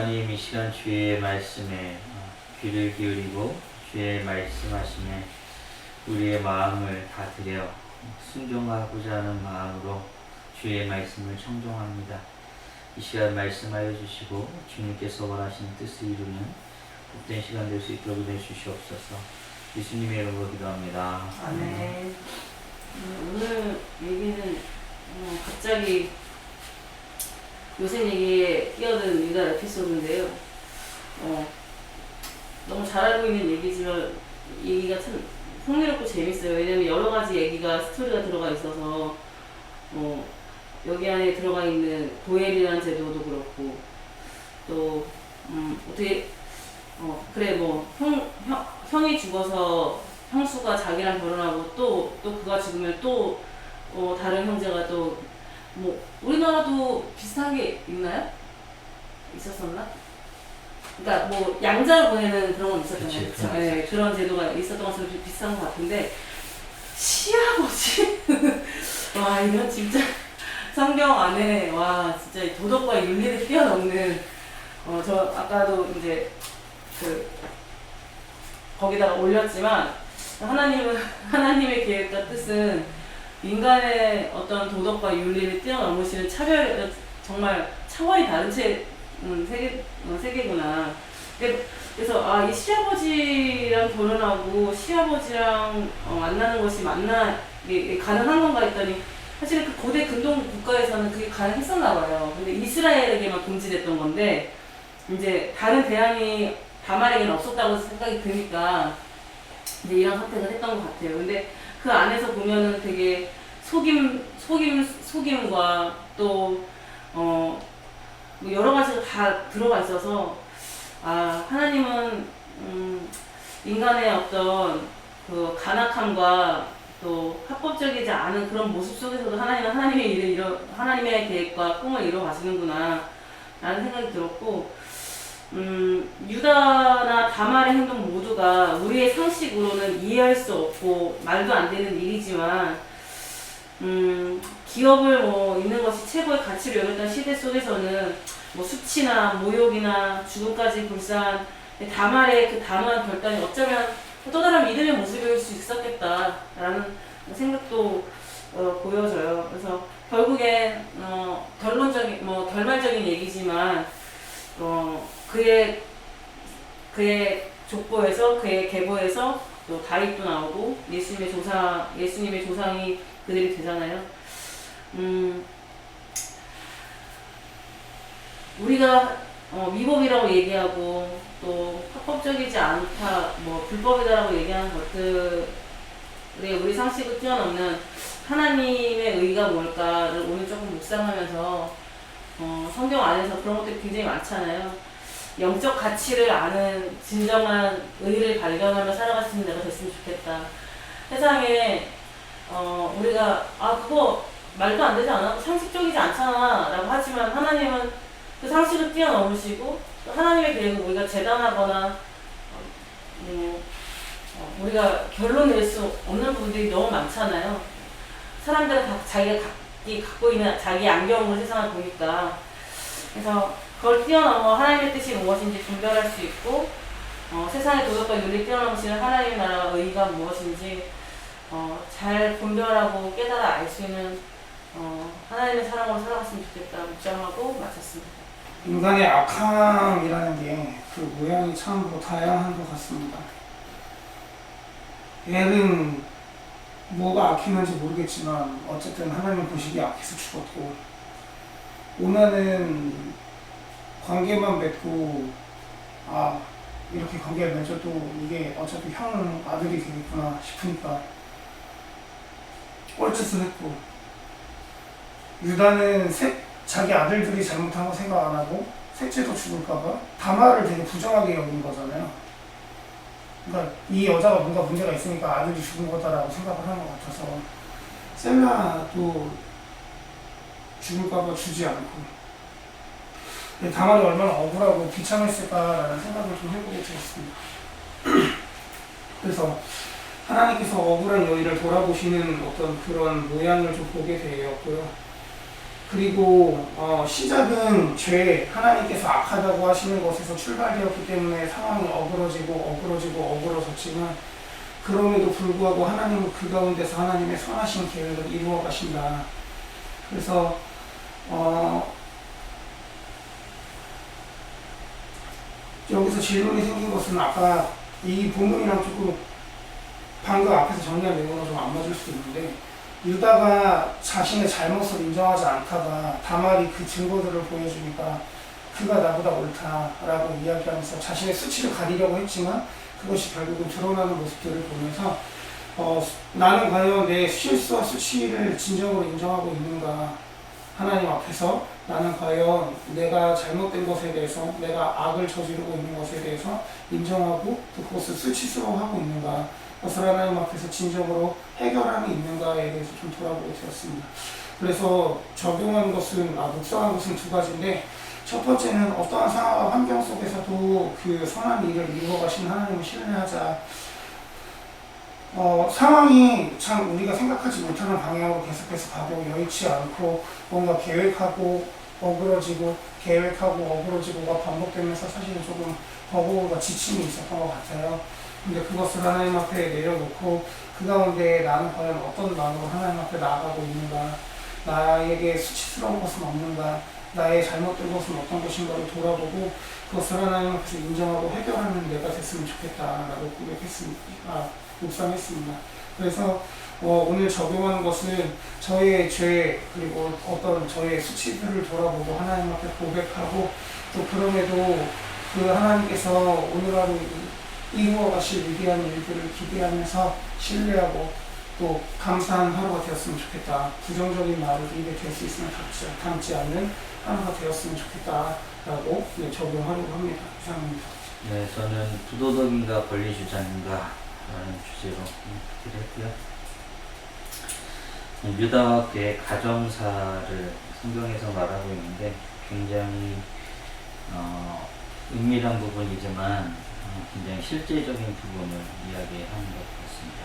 하나님, 이 시간 주의 말씀에 귀를 기울이고 주의 말씀하심에 우리의 마음을 다 드려 순종하고자 하는 마음으로 주의 말씀을 청종합니다. 이 시간 말씀하여 주시고 주님께서 원하시는 뜻을 이루는 복된 시간 될 수 있도록 은혜 주시옵소서. 예수님의 이름으로 기도합니다. 아멘. 오늘 얘기는 갑자기 요새 얘기에 끼어든 유다 에피소드인데요. 너무 잘 알고 있는 얘기지만 얘기가 참 흥미롭고 재밌어요. 왜냐면 여러 가지 얘기가 스토리가 들어가 있어서 여기 안에 들어가 있는 고엘이라는 제도도 그렇고 또 어떻게 그래 뭐 형이 죽어서 형수가 자기랑 결혼하고 또 그가 죽으면 또 다른 형제가 또 뭐 우리나라도 비슷한 게 있나요? 있었었나? 그러니까 뭐 양자를 보내는 그런 건 있었던 것 같아요. 네, 그런 제도가 있었던 것처럼 비슷한 것 같은데 시아버지 와 이건 진짜 성경 안에 와 진짜 도덕과 윤리를 뛰어넘는 저 아까도 이제 거기다가 올렸지만 하나님의 계획과 뜻은 인간의 어떤 도덕과 윤리를 뛰어넘으시는 차별, 정말 차원이 다른 세계구나. 그래서 이 시아버지랑 결혼하고 시아버지랑 만나는 것이 가능한 건가 했더니 사실 그 고대 근동 국가에서는 그게 가능했었나 봐요. 근데 이스라엘에게만 금지됐던 건데 이제 다른 대안이 다말에게는 없었다고 생각이 드니까 이제 이런 선택을 했던 것 같아요. 근데 그 안에서 보면은 되게 속임과 또 뭐 여러 가지가 다 들어가 있어서 하나님은 인간의 어떤 그 간악함과 또 합법적이지 않은 그런 모습 속에서도 하나님은 하나님의 계획과 꿈을 이루어 가시는구나 라는 생각이 들었고 유다나 다말의 행동 모두가 우리의 상식으로는 이해할 수 없고 말도 안 되는 일이지만 기업을 있는 것이 최고의 가치로 여겼던 시대 속에서는 수치나 모욕이나 죽음까지 불사한 다말의 그 단호한 결단이 어쩌면 또 다른 믿음의 모습일 수 있었겠다라는 생각도 보여져요. 그래서 결국엔 결말적인 얘기지만 그의 족보에서 그의 계보에서 또 다윗도 나오고 예수님의 조상이 그들이 되잖아요. 우리가 위법이라고 얘기하고 또 합법적이지 않다, 뭐 불법이다라고 얘기하는 것들에 우리 상식을 뛰어넘는 하나님의 의가 뭘까를 오늘 조금 묵상하면서 성경 안에서 그런 것들이 굉장히 많잖아요. 영적 가치를 아는 진정한 의를 발견하며 살아갈 수 있는 내가 됐으면 좋겠다. 세상에 우리가 그거 말도 안 되지 않아? 상식적이지 않잖아 라고 하지만 하나님은 그 상식을 뛰어넘으시고 또 하나님의 계획은 우리가 재단하거나 우리가 결론 낼 수 없는 부분들이 너무 많잖아요. 사람들은 자기가 갖고 있는 자기 안경으로 세상을 보니까. 그래서 그걸 뛰어넘어 하나님의 뜻이 무엇인지 분별할 수 있고 세상의 도덕과 윤리 뛰어넘으시는 하나님의 나라와 의가 무엇인지 잘 분별하고 깨달아 알 수 있는 하나님의 사랑으로 살아갔으면 좋겠다 묵상하고 마쳤습니다. 인간의 악함이라는 게 그 모양이 참으로 다양한 것 같습니다. 애는 뭐가 악했는지 모르겠지만 어쨌든 하나님 보시기에 악해서 죽었고, 오나는 관계만 맺고 이렇게 관계를 맺어도 이게 어차피 형 아들이 되겠구나 싶으니까 꼴짓을 했고, 유다는 자기 아들들이 잘못한 거 생각 안 하고 셋째도 죽을까봐 다말을 되게 부정하게 여긴 거잖아요. 그러니까 이 여자가 뭔가 문제가 있으니까 아들이 죽은 거다라고 생각을 하는 것 같아서 셀라도 죽을까봐 주지 않고, 다말이 얼마나 억울하고 비참했을까라는 생각을 좀 해보게 되었습니다. 그래서 하나님께서 억울한 여인을 돌아보시는 어떤 그런 모양을 좀 보게 되었고요. 그리고 시작은 죄, 하나님께서 악하다고 하시는 것에서 출발되었기 때문에 상황이 어그러졌지만 그럼에도 불구하고 하나님은 그 가운데서 하나님의 선하신 계획을 이루어 가신다. 그래서 여기서 질문이 생긴 것은 아까 이 본문이랑 조금 방금 앞에서 정리한 내용으로 좀 안 맞을 수도 있는데, 유다가 자신의 잘못을 인정하지 않다가 다말이 그 증거들을 보여주니까 그가 나보다 옳다라고 이야기하면서 자신의 수치를 가리려고 했지만 그것이 결국은 드러나는 모습들을 보면서 나는 과연 내 실수와 수치를 진정으로 인정하고 있는가, 하나님 앞에서 나는 과연 내가 잘못된 것에 대해서, 내가 악을 저지르고 있는 것에 대해서 인정하고 또 그것을 수치스러워하고 있는가, 그것을 하나님 앞에서 진정으로 해결함이 있는가에 대해서 좀 돌아보게 되었습니다. 그래서 적용한 것은, 묵상한 것은 두 가지인데, 첫 번째는 어떠한 상황과 환경 속에서도 그 선한 일을 이루어 가신 하나님을 신뢰하자. 상황이 참 우리가 생각하지 못하는 방향으로 계속해서 가고 여의치 않고 뭔가 계획하고 어그러지고가 반복되면서 사실은 조금 버거움과 지침이 있었던 것 같아요. 근데 그것을 하나님 앞에 내려놓고 그 가운데 나는 과연 어떤 마음으로 하나님 앞에 나아가고 있는가, 나에게 수치스러운 것은 없는가, 나의 잘못된 것은 어떤 것인가를 돌아보고 그것을 하나님 앞에서 인정하고 해결하는 내가 됐으면 좋겠다라고 묵상했습니다. 그래서 오늘 적용하는 것은 저의 죄 그리고 어떤 저의 수치들을 돌아보고 하나님 앞에 고백하고, 또 그럼에도 그 하나님께서 오늘 하루 이루어 가실 위대한 일들을 기대하면서 신뢰하고 또 감사한 하루가 되었으면 좋겠다. 부정적인 말을 입에 댈 수 있으면 담지 않는 하루가 되었으면 좋겠다라고 적용하려고 합니다. 이상입니다. 네, 저는 부도덕인가 권리주장인가 라는 주제로 드렸고요. 유다와 그의 가정사를 성경에서 말하고 있는데 굉장히 은밀한 부분이지만 굉장히 실제적인 부분을 이야기하는 것 같습니다.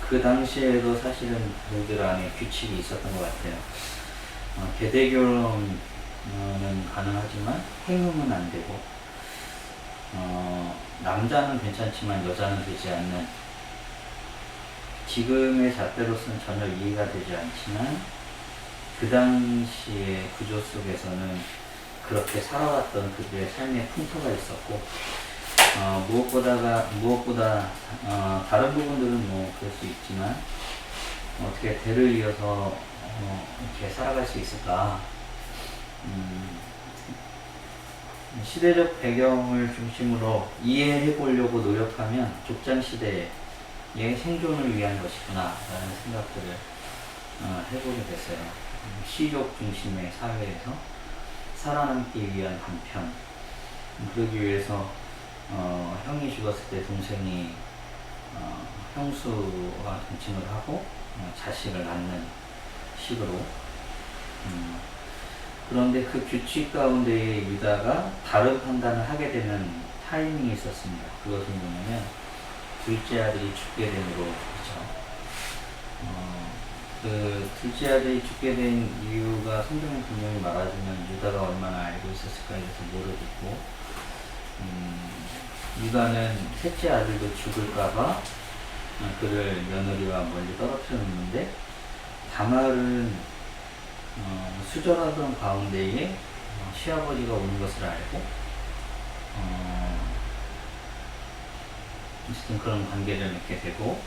그 당시에도 사실은 그들 안에 규칙이 있었던 것 같아요. 계대결혼은 가능하지만 행음은 안 되고, 남자는 괜찮지만 여자는 되지 않는, 지금의 잣대로서는 전혀 이해가 되지 않지만 그 당시의 구조 속에서는 그렇게 살아왔던 그들의 삶의 풍토가 있었고, 무엇보다 다른 부분들은 뭐 그럴 수 있지만 어떻게 대를 이어서 이렇게 살아갈 수 있을까, 시대적 배경을 중심으로 이해해 보려고 노력하면 족장 시대의 생존을 위한 것이구나 라는 생각들을 해보게 됐어요. 시족 중심의 사회에서 살아남기 위한 방편, 그러기 위해서 형이 죽었을 때 동생이 형수와 동침을 하고 자식을 낳는 식으로, 그런데 그 규칙 가운데에 유다가 다른 판단을 하게 되는 타이밍이 있었습니다. 그것은 뭐냐면 둘째 아들이 죽게 됨으로, 그 둘째 아들이 죽게 된 이유가 성경에 분명히 말하지만 유다가 얼마나 알고 있었을까에 대해서 모르겠고, 유다는 셋째 아들도 죽을까봐 그를 며느리와 멀리 떨어뜨려 놓는데, 다말은 수절하던 가운데에 시아버지가 오는 것을 알고 어쨌든 그런 관계를 맺게 되고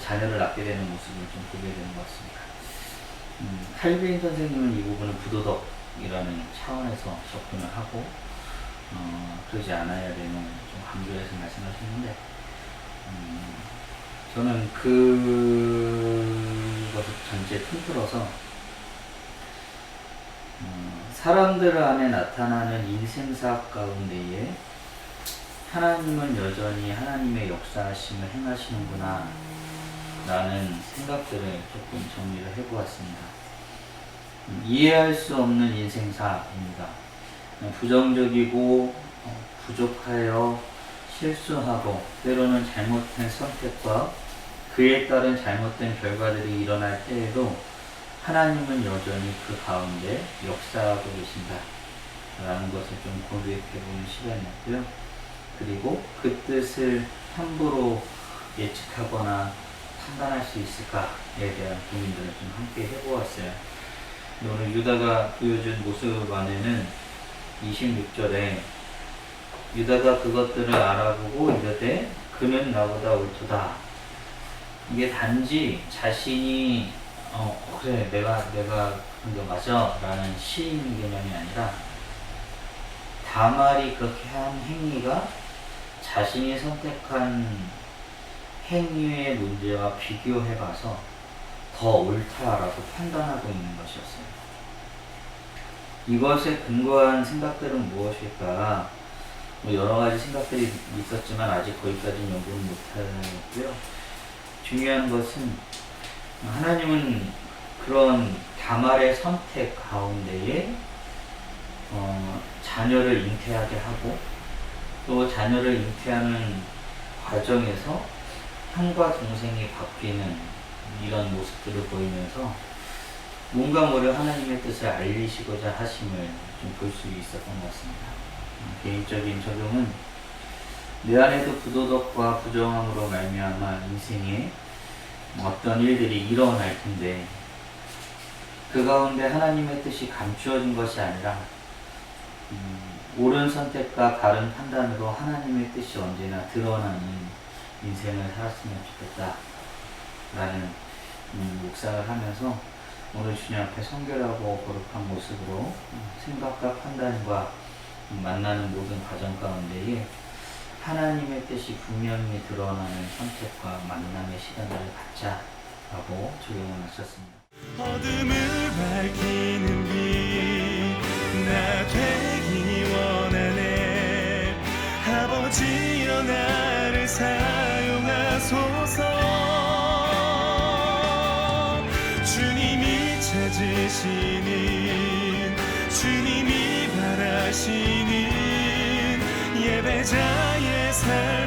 자녀를 낳게 되는 모습을 좀 보게 되는 것 같습니다. 칼빈 선생님은 이 부분을 부도덕이라는 차원에서 접근을 하고 그러지 않아야 되는 좀 강조해서 말씀하셨는데, 저는 그것을 전체 통틀어서 사람들 안에 나타나는 인생사 가운데에 하나님은 여전히 하나님의 역사하심을 행하시는구나 라는 생각들을 조금 정리를 해보았습니다. 이해할 수 없는 인생사입니다. 부정적이고 부족하여 실수하고 때로는 잘못된 선택과 그에 따른 잘못된 결과들이 일어날 때에도 하나님은 여전히 그 가운데 역사하고 계신다 라는 것을 좀 고백해보는 시간이었고요. 그리고 그 뜻을 함부로 예측하거나 판단할 수 있을까에 대한 고민들을 좀 함께 해보았어요. 오늘 유다가 보여준 모습 안에는 26절에 유다가 그것들을 알아보고 이르되 그는 나보다 옳도다. 이게 단지 자신이 그래 내가 그런 거 맞아 라는 시인 개념이 아니라, 다말이 그렇게 한 행위가 자신이 선택한 행위의 문제와 비교해봐서 더 옳다라고 판단하고 있는 것이었어요. 이것에 근거한 생각들은 무엇일까? 여러 가지 생각들이 있었지만 아직 거기까지는 연구는 못하고요. 중요한 것은 하나님은 그런 다말의 선택 가운데에 자녀를 잉태하게 하고, 또 자녀를 잉태하는 과정에서 형과 동생이 바뀌는 이런 모습들을 보이면서 뭔가 모여 하나님의 뜻을 알리시고자 하심을 좀 볼 수 있었던 것 같습니다. 개인적인 적용은 내 안에도 부도덕과 부정함으로 말미암아 인생에 어떤 일들이 일어날 텐데, 그 가운데 하나님의 뜻이 감추어진 것이 아니라 옳은 선택과 바른 판단으로 하나님의 뜻이 언제나 드러나는 인생을 살았으면 좋겠다 라는 묵상을 하면서 오늘 주님 앞에 성결하고 거룩한 모습으로 생각과 판단과 만나는 모든 과정 가운데에 하나님의 뜻이 분명히 드러나는 선택과 만남의 시간을 갖자라고 적용을 마쳤습니다. 어둠을 밝히는 빛 나 되기 원하네. 아버지여 나를 사용하소서. 주님이 찾으시는, 주님이 바라시는 예배자의 삶